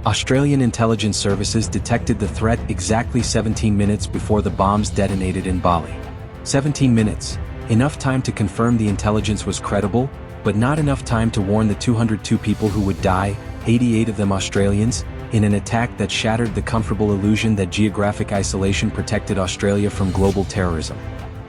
Australian intelligence services detected the threat exactly 17 minutes before the bombs detonated in Bali. 17 minutes, enough time to confirm the intelligence was credible, but not enough time to warn the 202 people who would die, 88 of them Australians, in an attack that shattered the comfortable illusion that geographic isolation protected Australia from global terrorism.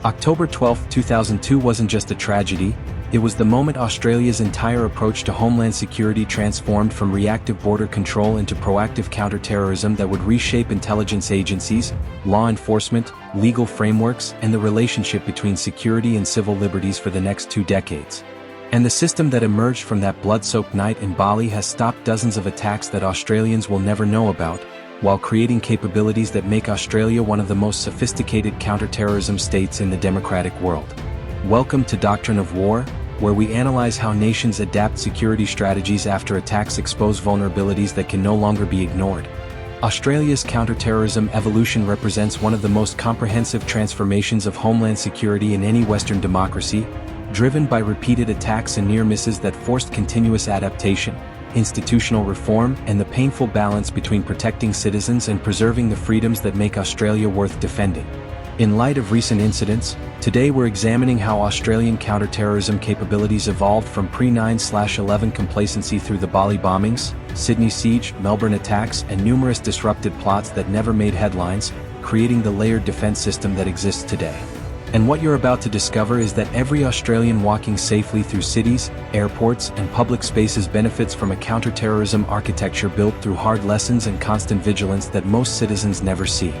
October 12, 2002 wasn't just a tragedy, it was the moment Australia's entire approach to homeland security transformed from reactive border control into proactive counter-terrorism that would reshape intelligence agencies, law enforcement, legal frameworks, and the relationship between security and civil liberties for the next 2 decades. And the system that emerged from that blood-soaked night in Bali has stopped dozens of attacks that Australians will never know about, while creating capabilities that make Australia one of the most sophisticated counter-terrorism states in the democratic world. Welcome to Doctrine of War, where we analyze how nations adapt security strategies after attacks expose vulnerabilities that can no longer be ignored. Australia's counter-terrorism evolution represents one of the most comprehensive transformations of homeland security in any Western democracy, driven by repeated attacks and near misses that forced continuous adaptation, institutional reform, and the painful balance between protecting citizens and preserving the freedoms that make Australia worth defending. In light of recent incidents, today we're examining how Australian counter-terrorism capabilities evolved from pre-9/11 complacency through the Bali bombings, Sydney siege, Melbourne attacks, and numerous disrupted plots that never made headlines, creating the layered defense system that exists today. And what you're about to discover is that every Australian walking safely through cities, airports, and public spaces benefits from a counter-terrorism architecture built through hard lessons and constant vigilance that most citizens never see.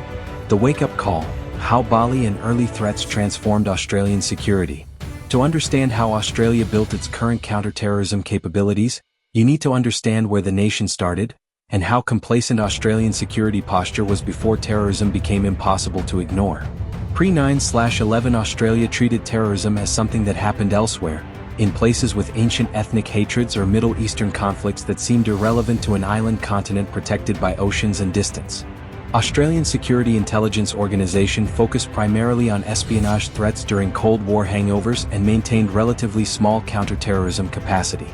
The wake-up call: how Bali and early threats transformed Australian security. To understand how Australia built its current counter-terrorism capabilities, you need to understand where the nation started, and how complacent Australian security posture was before terrorism became impossible to ignore. Pre-9/11 Australia treated terrorism as something that happened elsewhere, in places with ancient ethnic hatreds or Middle Eastern conflicts that seemed irrelevant to an island continent protected by oceans and distance. Australian Security Intelligence Organisation focused primarily on espionage threats during Cold War hangovers and maintained relatively small counter-terrorism capacity.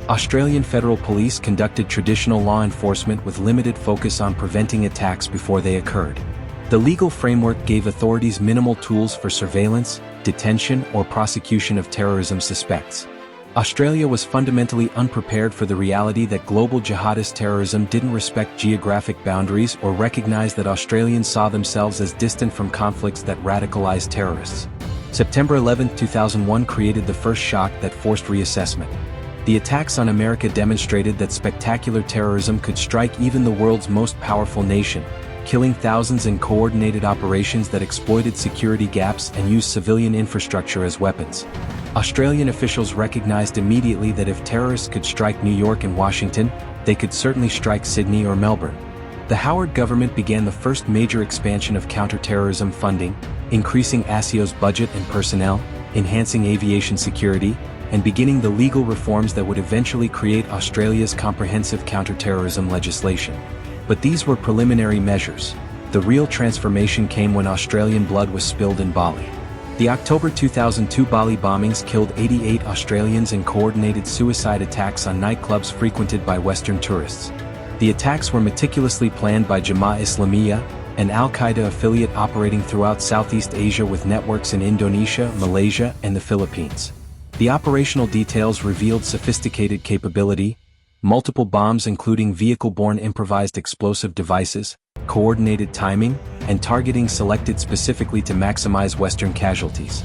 Australian Federal Police conducted traditional law enforcement with limited focus on preventing attacks before they occurred. The legal framework gave authorities minimal tools for surveillance, detention, or prosecution of terrorism suspects. Australia was fundamentally unprepared for the reality that global jihadist terrorism didn't respect geographic boundaries or recognize that Australians saw themselves as distant from conflicts that radicalized terrorists. September 11, 2001 created the first shock that forced reassessment. The attacks on America demonstrated that spectacular terrorism could strike even the world's most powerful nation, killing thousands in coordinated operations that exploited security gaps and used civilian infrastructure as weapons. Australian officials recognized immediately that if terrorists could strike New York and Washington, they could certainly strike Sydney or Melbourne. The Howard government began the first major expansion of counter-terrorism funding, increasing ASIO's budget and personnel, enhancing aviation security, and beginning the legal reforms that would eventually create Australia's comprehensive counter-terrorism legislation. But these were preliminary measures. The real transformation came when Australian blood was spilled in Bali. The October 2002 Bali bombings killed 88 Australians in coordinated suicide attacks on nightclubs frequented by Western tourists. The attacks were meticulously planned by Jemaah Islamiyah, an al-Qaeda affiliate operating throughout Southeast Asia with networks in Indonesia, Malaysia, and the Philippines. The operational details revealed sophisticated capability, multiple bombs including vehicle-borne improvised explosive devices, coordinated timing, and targeting selected specifically to maximize Western casualties.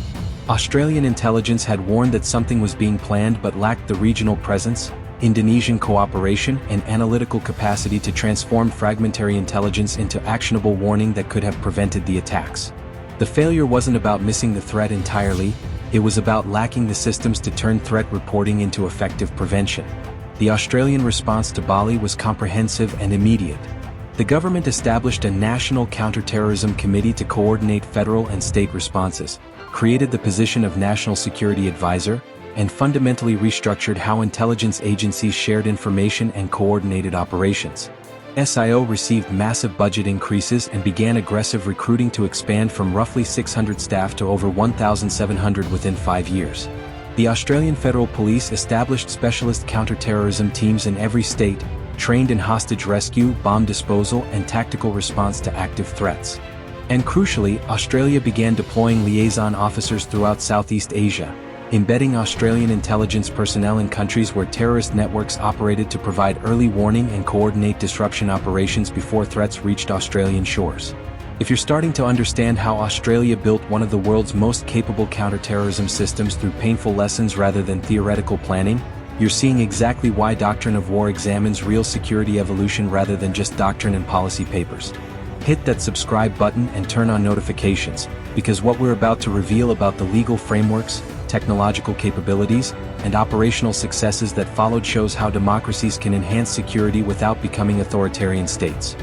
Australian intelligence had warned that something was being planned but lacked the regional presence, Indonesian cooperation, and analytical capacity to transform fragmentary intelligence into actionable warning that could have prevented the attacks. The failure wasn't about missing the threat entirely, it was about lacking the systems to turn threat reporting into effective prevention. The Australian response to Bali was comprehensive and immediate. The government established a National Counter-Terrorism Committee to coordinate federal and state responses, created the position of National Security Advisor, and fundamentally restructured how intelligence agencies shared information and coordinated operations. ASIO received massive budget increases and began aggressive recruiting to expand from roughly 600 staff to over 1,700 within 5 years. The Australian Federal Police established specialist counter-terrorism teams in every state, trained in hostage rescue, bomb disposal, and tactical response to active threats. And crucially, Australia began deploying liaison officers throughout Southeast Asia, embedding Australian intelligence personnel in countries where terrorist networks operated to provide early warning and coordinate disruption operations before threats reached Australian shores. If you're starting to understand how Australia built one of the world's most capable counterterrorism systems through painful lessons rather than theoretical planning, you're seeing exactly why Doctrine of War examines real security evolution rather than just doctrine and policy papers. Hit that subscribe button and turn on notifications, because what we're about to reveal about the legal frameworks, technological capabilities, and operational successes that followed shows how democracies can enhance security without becoming authoritarian states.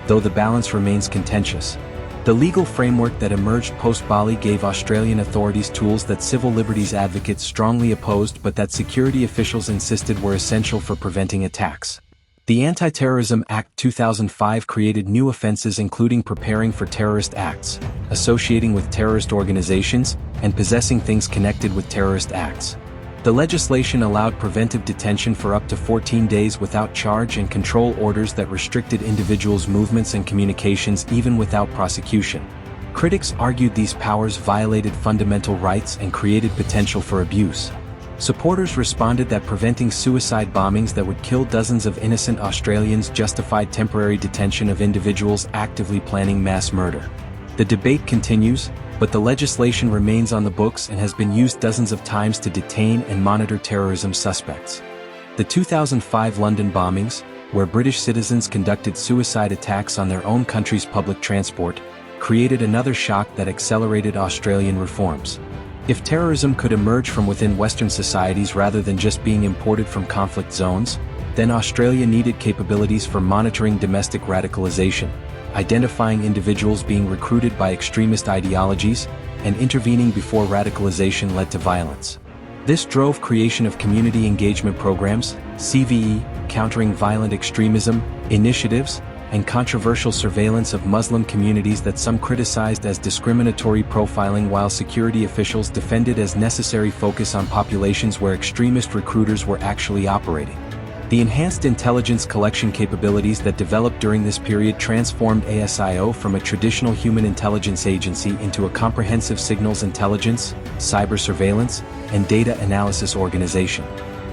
Though the balance remains contentious. The legal framework that emerged post-Bali gave Australian authorities tools that civil liberties advocates strongly opposed but that security officials insisted were essential for preventing attacks. The Anti-Terrorism Act 2005 created new offenses including preparing for terrorist acts, associating with terrorist organizations, and possessing things connected with terrorist acts. The legislation allowed preventive detention for up to 14 days without charge and control orders that restricted individuals' movements and communications even without prosecution. Critics argued these powers violated fundamental rights and created potential for abuse. Supporters responded that preventing suicide bombings that would kill dozens of innocent Australians justified temporary detention of individuals actively planning mass murder. The debate continues, but the legislation remains on the books and has been used dozens of times to detain and monitor terrorism suspects. The 2005 London bombings, where British citizens conducted suicide attacks on their own country's public transport, created another shock that accelerated Australian reforms. If terrorism could emerge from within Western societies rather than just being imported from conflict zones, then Australia needed capabilities for monitoring domestic radicalization, identifying individuals being recruited by extremist ideologies, and intervening before radicalization led to violence. This drove creation of community engagement programs, CVE, countering violent extremism, initiatives, and controversial surveillance of Muslim communities that some criticized as discriminatory profiling while security officials defended as necessary focus on populations where extremist recruiters were actually operating. The enhanced intelligence collection capabilities that developed during this period transformed ASIO from a traditional human intelligence agency into a comprehensive signals intelligence, cyber surveillance, and data analysis organization.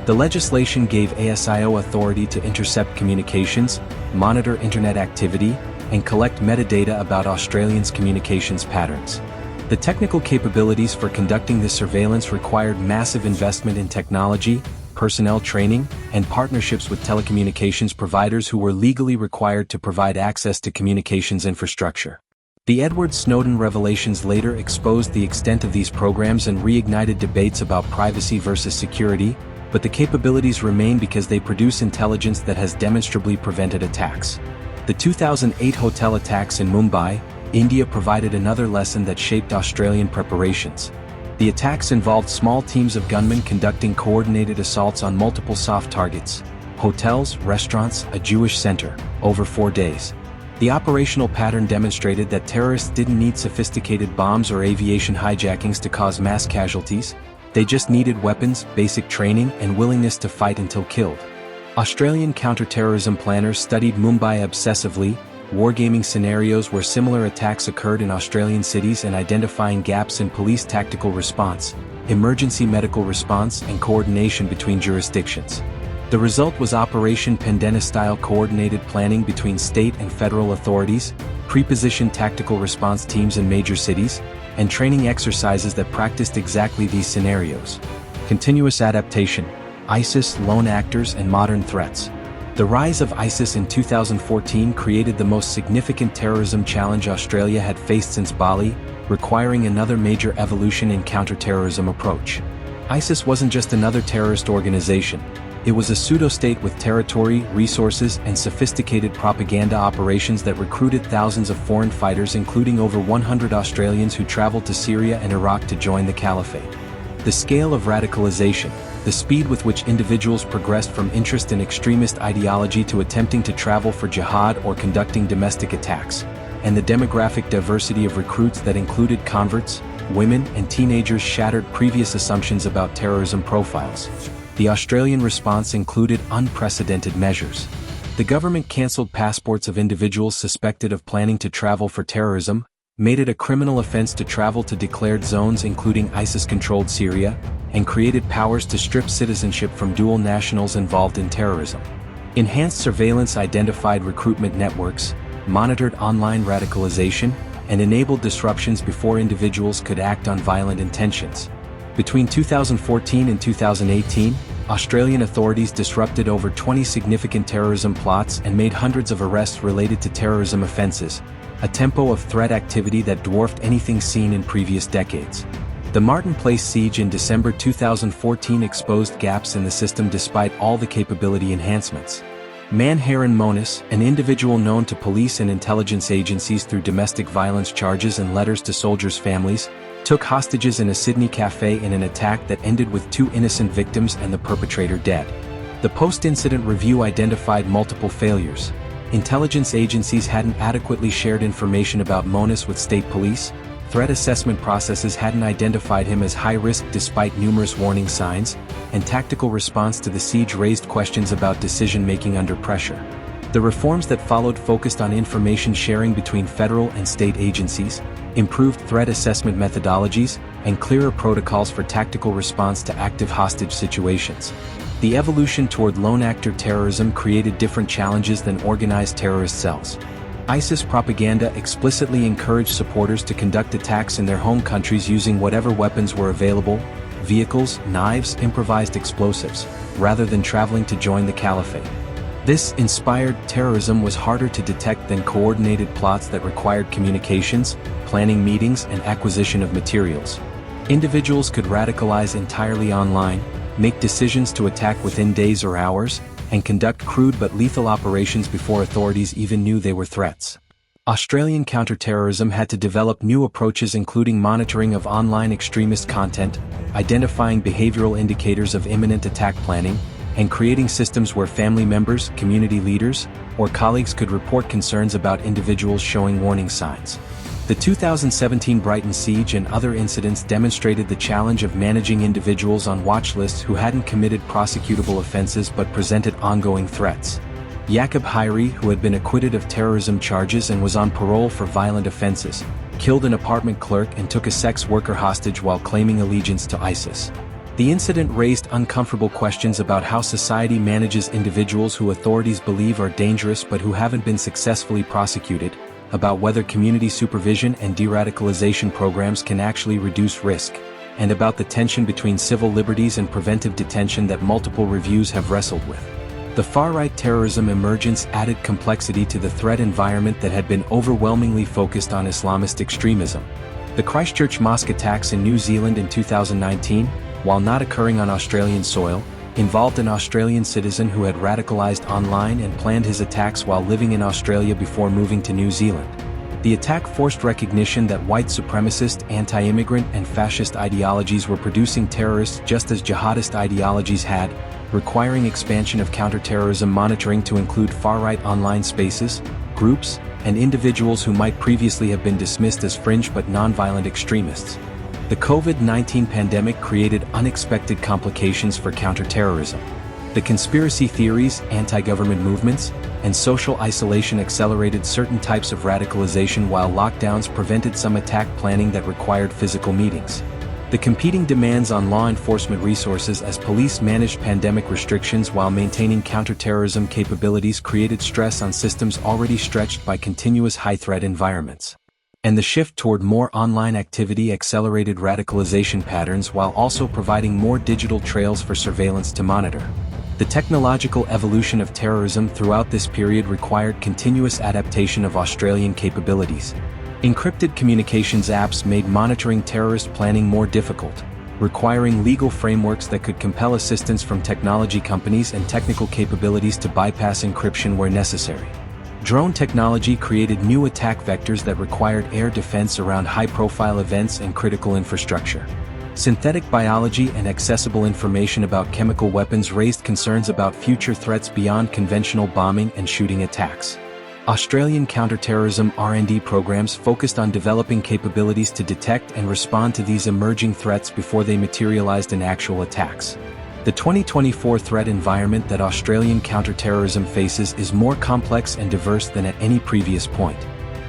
The legislation gave ASIO authority to intercept communications, monitor internet activity, and collect metadata about Australians' communications patterns. The technical capabilities for conducting this surveillance required massive investment in technology, personnel training, and partnerships with telecommunications providers who were legally required to provide access to communications infrastructure. The Edward Snowden revelations later exposed the extent of these programs and reignited debates about privacy versus security, but the capabilities remain because they produce intelligence that has demonstrably prevented attacks. The 2008 hotel attacks in Mumbai, India provided another lesson that shaped Australian preparations. The attacks involved small teams of gunmen conducting coordinated assaults on multiple soft targets, hotels, restaurants, a Jewish center, over 4 days. The operational pattern demonstrated that terrorists didn't need sophisticated bombs or aviation hijackings to cause mass casualties. They just needed weapons, basic training, and willingness to fight until killed. Australian counter-terrorism planners studied Mumbai obsessively, wargaming scenarios where similar attacks occurred in Australian cities and identifying gaps in police tactical response, emergency medical response, and coordination between jurisdictions. The result was Operation Pendena-style coordinated planning between state and federal authorities, pre-positioned tactical response teams in major cities, and training exercises that practiced exactly these scenarios. Continuous adaptation, ISIS, lone actors, and modern threats. The rise of ISIS in 2014 created the most significant terrorism challenge Australia had faced since Bali, requiring another major evolution in counter-terrorism approach. ISIS wasn't just another terrorist organization. It was a pseudo-state with territory, resources, and sophisticated propaganda operations that recruited thousands of foreign fighters, including over 100 Australians who traveled to Syria and Iraq to join the caliphate. The scale of radicalization, the speed with which individuals progressed from interest in extremist ideology to attempting to travel for jihad or conducting domestic attacks, and the demographic diversity of recruits that included converts, women, and teenagers shattered previous assumptions about terrorism profiles. The Australian response included unprecedented measures. The government cancelled passports of individuals suspected of planning to travel for terrorism, made it a criminal offense to travel to declared zones including ISIS-controlled Syria, and created powers to strip citizenship from dual nationals involved in terrorism. Enhanced surveillance identified recruitment networks, monitored online radicalization, and enabled disruptions before individuals could act on violent intentions. Between 2014 and 2018, Australian authorities disrupted over 20 significant terrorism plots and made hundreds of arrests related to terrorism offences, a tempo of threat activity that dwarfed anything seen in previous decades. The Martin Place siege in December 2014 exposed gaps in the system despite all the capability enhancements. Manharan Monis, an individual known to police and intelligence agencies through domestic violence charges and letters to soldiers' families, took hostages in a Sydney cafe in an attack that ended with 2 innocent victims and the perpetrator dead. The post-incident review identified multiple failures. Intelligence agencies hadn't adequately shared information about Monis with state police, threat assessment processes hadn't identified him as high risk despite numerous warning signs, and tactical response to the siege raised questions about decision-making under pressure. The reforms that followed focused on information sharing between federal and state agencies, improved threat assessment methodologies, and clearer protocols for tactical response to active hostage situations. The evolution toward lone-actor terrorism created different challenges than organized terrorist cells. ISIS propaganda explicitly encouraged supporters to conduct attacks in their home countries using whatever weapons were available, vehicles, knives, improvised explosives, rather than traveling to join the caliphate. This inspired terrorism was harder to detect than coordinated plots that required communications, planning meetings, and acquisition of materials. Individuals could radicalize entirely online, make decisions to attack within days or hours, and conduct crude but lethal operations before authorities even knew they were threats. Australian counter-terrorism had to develop new approaches including monitoring of online extremist content, identifying behavioral indicators of imminent attack planning, and creating systems where family members, community leaders, or colleagues could report concerns about individuals showing warning signs. The 2017 Brighton siege and other incidents demonstrated the challenge of managing individuals on watch lists who hadn't committed prosecutable offenses but presented ongoing threats. Yaqub Hairi, who had been acquitted of terrorism charges and was on parole for violent offenses, killed an apartment clerk and took a sex worker hostage while claiming allegiance to ISIS. The incident raised uncomfortable questions about how society manages individuals who authorities believe are dangerous but who haven't been successfully prosecuted, about whether community supervision and de-radicalization programs can actually reduce risk, and about the tension between civil liberties and preventive detention that multiple reviews have wrestled with. The far-right terrorism emergence added complexity to the threat environment that had been overwhelmingly focused on Islamist extremism. The Christchurch mosque attacks in New Zealand in 2019, while not occurring on Australian soil, involved an Australian citizen who had radicalized online and planned his attacks while living in Australia before moving to New Zealand. The attack forced recognition that white supremacist, anti-immigrant, and fascist ideologies were producing terrorists just as jihadist ideologies had, requiring expansion of counter-terrorism monitoring to include far-right online spaces, groups, and individuals who might previously have been dismissed as fringe but non-violent extremists. The COVID-19 pandemic created unexpected complications for counterterrorism. The conspiracy theories, anti-government movements, and social isolation accelerated certain types of radicalization while lockdowns prevented some attack planning that required physical meetings. The competing demands on law enforcement resources as police managed pandemic restrictions while maintaining counterterrorism capabilities created stress on systems already stretched by continuous high-threat environments. And the shift toward more online activity accelerated radicalization patterns while also providing more digital trails for surveillance to monitor. The technological evolution of terrorism throughout this period required continuous adaptation of Australian capabilities. Encrypted communications apps made monitoring terrorist planning more difficult, requiring legal frameworks that could compel assistance from technology companies and technical capabilities to bypass encryption where necessary. Drone technology created new attack vectors that required air defense around high-profile events and critical infrastructure. Synthetic biology and accessible information about chemical weapons raised concerns about future threats beyond conventional bombing and shooting attacks. Australian counterterrorism R&D programs focused on developing capabilities to detect and respond to these emerging threats before they materialized in actual attacks. The 2024 threat environment that Australian counter-terrorism faces is more complex and diverse than at any previous point.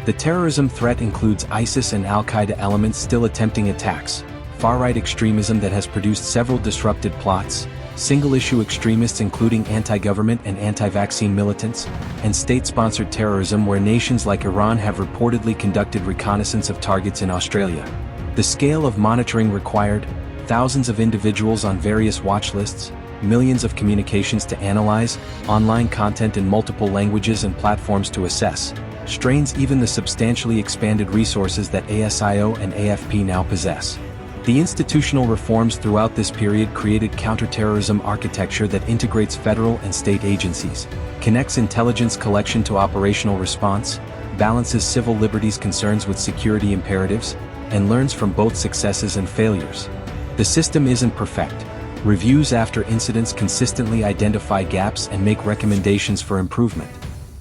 The terrorism threat includes ISIS and Al-Qaeda elements still attempting attacks, far-right extremism that has produced several disrupted plots, single-issue extremists including anti-government and anti-vaccine militants, and state-sponsored terrorism where nations like Iran have reportedly conducted reconnaissance of targets in Australia. The scale of monitoring required, thousands of individuals on various watch lists, millions of communications to analyze, online content in multiple languages and platforms to assess, strains even the substantially expanded resources that ASIO and AFP now possess. The institutional reforms throughout this period created counterterrorism architecture that integrates federal and state agencies, connects intelligence collection to operational response, balances civil liberties concerns with security imperatives, and learns from both successes and failures. The system isn't perfect. Reviews after incidents consistently identify gaps and make recommendations for improvement.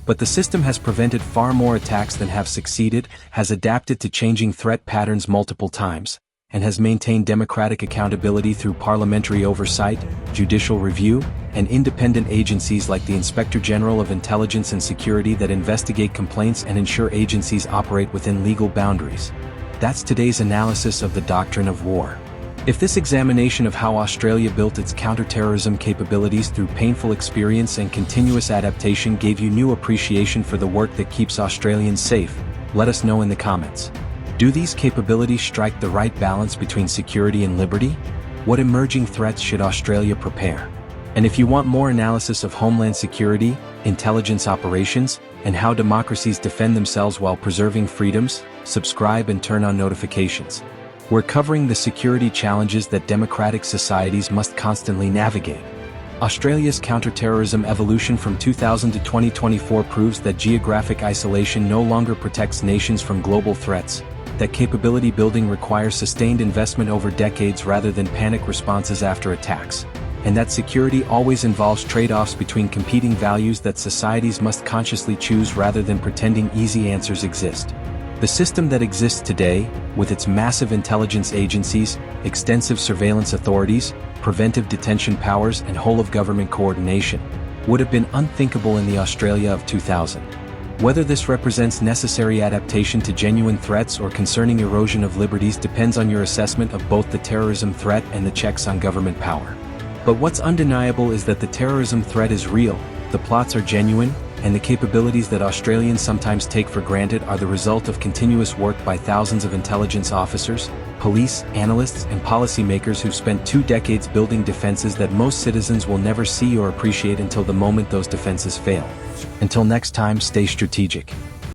But the system has prevented far more attacks than have succeeded, has adapted to changing threat patterns multiple times, and has maintained democratic accountability through parliamentary oversight, judicial review, and independent agencies like the Inspector General of Intelligence and Security that investigate complaints and ensure agencies operate within legal boundaries. That's today's analysis of the doctrine of war. If this examination of how Australia built its counterterrorism capabilities through painful experience and continuous adaptation gave you new appreciation for the work that keeps Australians safe, let us know in the comments. Do these capabilities strike the right balance between security and liberty? What emerging threats should Australia prepare? And if you want more analysis of homeland security, intelligence operations, and how democracies defend themselves while preserving freedoms, subscribe and turn on notifications. We're covering the security challenges that democratic societies must constantly navigate. Australia's counterterrorism evolution from 2000 to 2024 proves that geographic isolation no longer protects nations from global threats, that capability building requires sustained investment over decades rather than panic responses after attacks, and that security always involves trade-offs between competing values that societies must consciously choose rather than pretending easy answers exist. The system that exists today, with its massive intelligence agencies, extensive surveillance authorities, preventive detention powers and whole-of-government coordination, would have been unthinkable in the Australia of 2000. Whether this represents necessary adaptation to genuine threats or concerning erosion of liberties depends on your assessment of both the terrorism threat and the checks on government power. But what's undeniable is that the terrorism threat is real, the plots are genuine, and the capabilities that Australians sometimes take for granted are the result of continuous work by thousands of intelligence officers, police, analysts, and policymakers who've spent 2 decades building defenses that most citizens will never see or appreciate until the moment those defenses fail. Until next time, stay strategic.